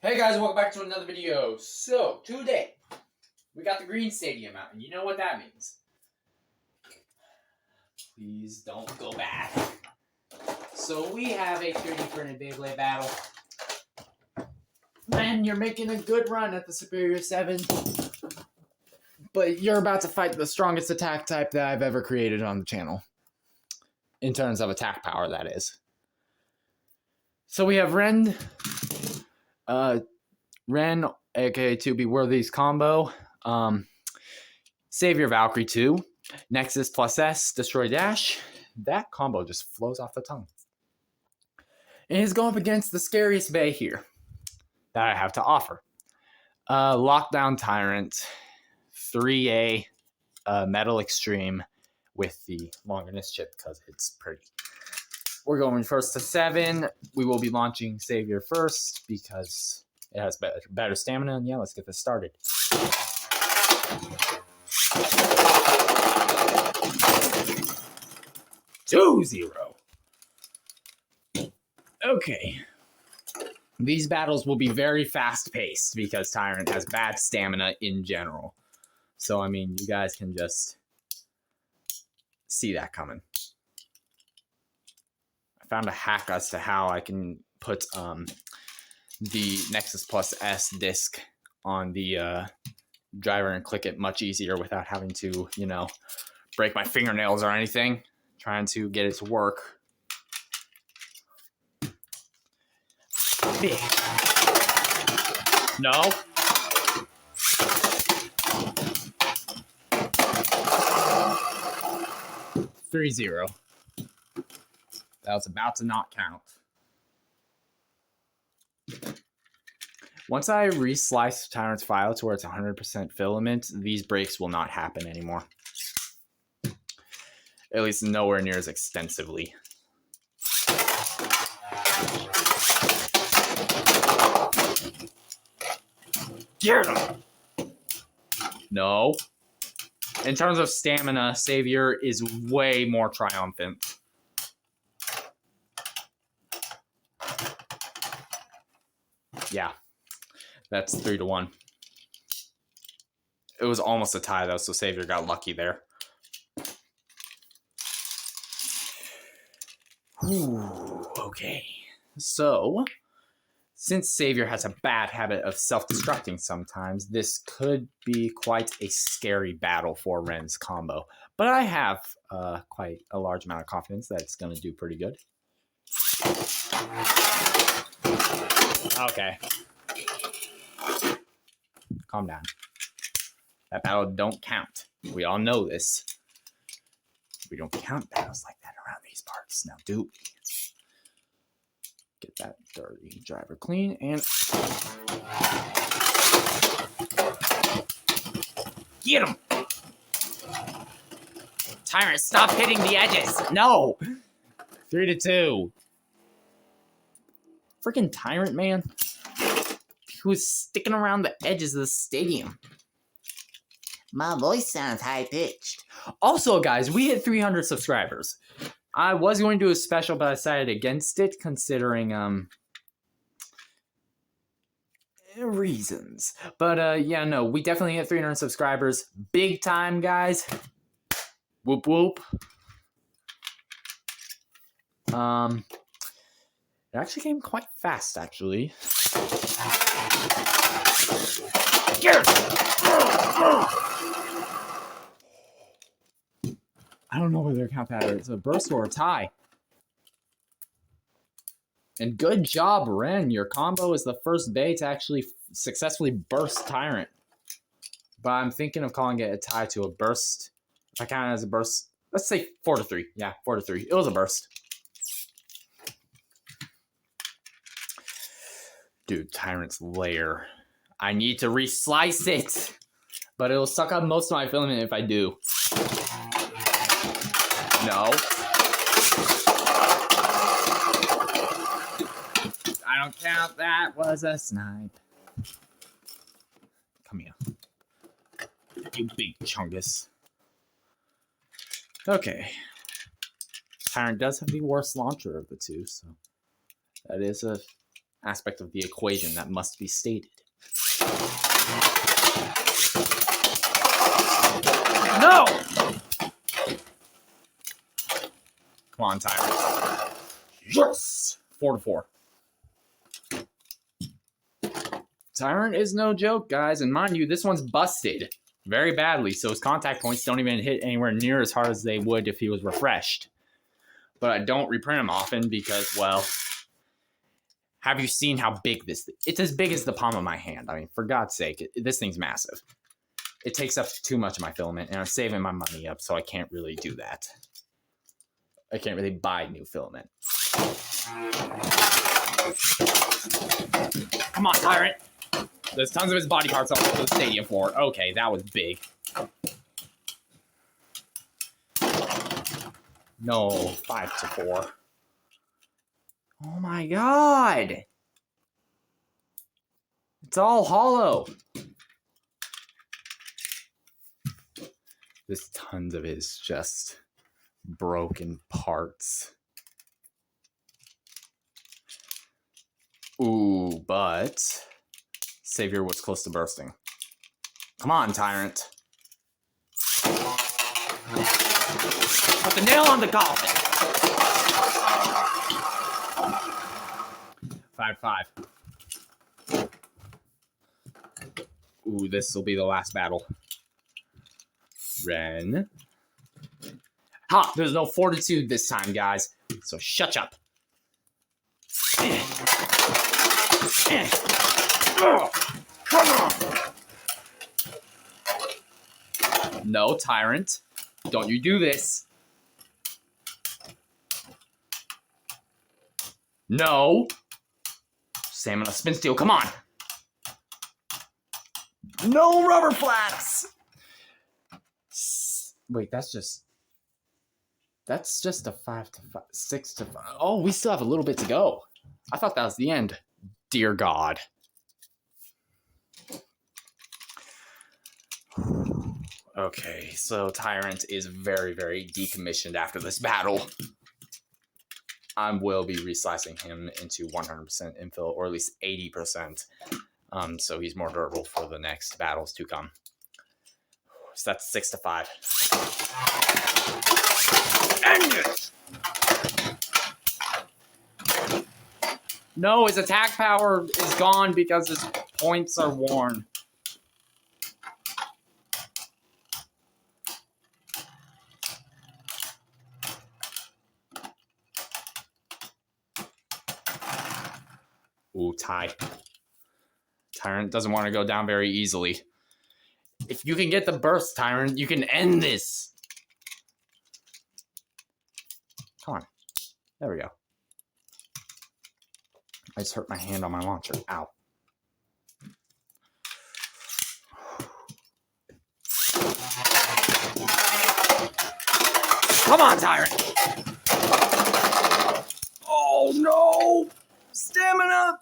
Hey guys, welcome back to another video. So, today, we got the green stadium out, and you know what that means. Please don't go bad. So, we have a 3D printed Beyblade battle. Man, you're making a good run at the Superior 7. But you're about to fight the strongest attack type that I've ever created on the channel. In terms of attack power, that is. So, we have Ren, aka 2BWorthy's combo, Savior Valkyrie 2, Nexus plus S, Destroy Dash. That combo just flows off the tongue. And he's going up against the scariest Bey here that I have to offer. Lockdown Tyrant, 3A Metal Extreme with the longerness chip because it's pretty. We're going first to 7. We will be launching Savior first because it has better stamina. And yeah, let's get this started. Two zero. Okay. These battles will be very fast-paced because Tyrant has bad stamina in general. So, I mean, you guys can just see that coming. I found a hack as to how I can put the Nexus plus S disc on the driver and click it much easier without having to, you know, break my fingernails or anything. Trying to get it to work. No. Three zero. That was about to not count. Once I reslice Tyrant's file to where it's 100% filament, these breaks will not happen anymore. At least nowhere near as extensively. Get him! No. In terms of stamina, Savior is way more triumphant. Yeah. That's 3-1. It was almost a tie, though, so Savior got lucky there. Ooh, okay. So, since Savior has a bad habit of self-destructing sometimes, this could be quite a scary battle for Ren's combo. But I have quite a large amount of confidence that it's going to do pretty good. Okay. Calm down. That battle don't count. We all know this. We don't count battles like that around these parts. Now, do we? Get that dirty driver clean and get him! Tyrant, stop hitting the edges! No! 3-2. Freaking Tyrant, man. He was sticking around the edges of the stadium. My voice sounds high-pitched. Also, guys, we hit 300 subscribers. I was going to do a special, but I decided against it, considering, reasons. But, yeah, no, we definitely hit 300 subscribers. Big time, guys. Whoop, whoop. It actually came quite fast, actually. I don't know whether to count that as a burst or a tie. And good job, Ren. Your combo is the first Bey to actually successfully burst Tyrant. But I'm thinking of calling it a tie to a burst. If I count it as a burst, let's say 4-3. Yeah, 4-3. It was a burst. Dude, Tyrant's lair. I need to reslice it. But it'll suck up most of my filament if I do. No. I don't count. That was a snipe. Come here. You big chungus. Okay. Tyrant does have the worst launcher of the two, so that is a aspect of the equation that must be stated. No! Come on, Tyrant. Yes! 4-4. Tyrant is no joke, guys. And mind you, this one's busted very badly. So his contact points don't even hit anywhere near as hard as they would if he was refreshed. But I don't reprint them often because, well, have you seen how big this is? It's as big as the palm of my hand. I mean, for God's sake, this thing's massive. It takes up too much of my filament, and I'm saving my money up, so I can't really do that. I can't really buy new filament. Come on, Tyrant. There's tons of his body parts all over the stadium floor. Okay, that was big. No, 5-4. Oh my God. It's all hollow. There's tons of his just broken parts. Ooh, but Savior was close to bursting. Come on, Tyrant. Put the nail on the coffin. 5-5. Ooh, this will be the last battle. Ren. Ha! There's no fortitude this time, guys. So shut up. Come on! No, Tyrant. Don't you do this. No. Stamina spin steel, come on. No rubber flats. Wait, that's just a 5-5, 6-5. Oh, we still have a little bit to go. I thought that was the end. Dear God. Okay, so Tyrant is very, very decommissioned after this battle. I will be reslicing him into 100% infill, or at least 80%. So he's more durable for the next battles to come. So that's 6-5. End it! No, his attack power is gone because his points are worn. Ooh, tie. Tyrant doesn't want to go down very easily. If you can get the burst, Tyrant, you can end this. Come on. There we go. I just hurt my hand on my launcher. Ow. Come on, Tyrant. Oh, no. Stamina.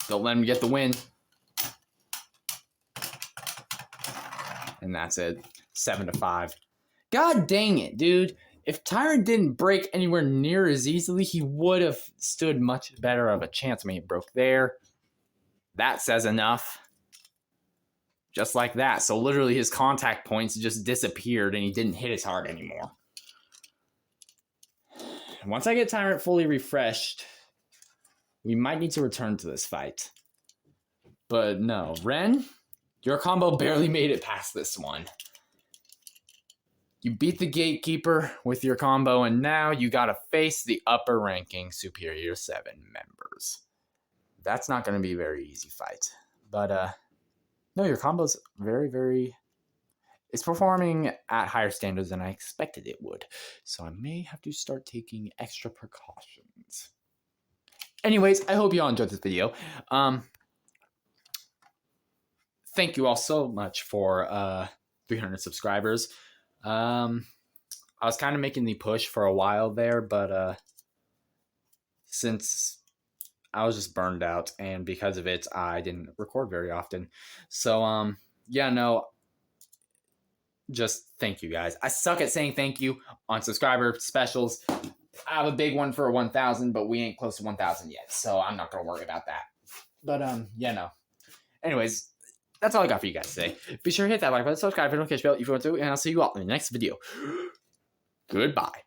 Don't let him get the win. And that's it. 7-5. God dang it, dude. If Tyrant didn't break anywhere near as easily, he would have stood much better of a chance. I mean, he broke there. That says enough. Just like that. So literally his contact points just disappeared and he didn't hit as hard anymore. Once I get Tyrant fully refreshed, we might need to return to this fight. But no. Ren, your combo barely made it past this one. You beat the Gatekeeper with your combo, and now you gotta face the upper ranking Superior 7 members. That's not gonna be a very easy fight. But, no, your combo's very, very... It's performing at higher standards than I expected it would. So I may have to start taking extra precautions. Anyways, I hope you all enjoyed this video. Thank you all so much for 300 subscribers. I was kind of making the push for a while there, but since I was just burned out, and because of it, I didn't record very often. So, yeah, no, just thank you guys. I suck at saying thank you on subscriber specials. I have a big one for 1,000, but we ain't close to 1,000 yet, so I'm not gonna worry about that. But yeah, no. Anyways, that's all I got for you guys today. Be sure to hit that like button, subscribe, and notification bell if you want to, and I'll see you all in the next video. Goodbye.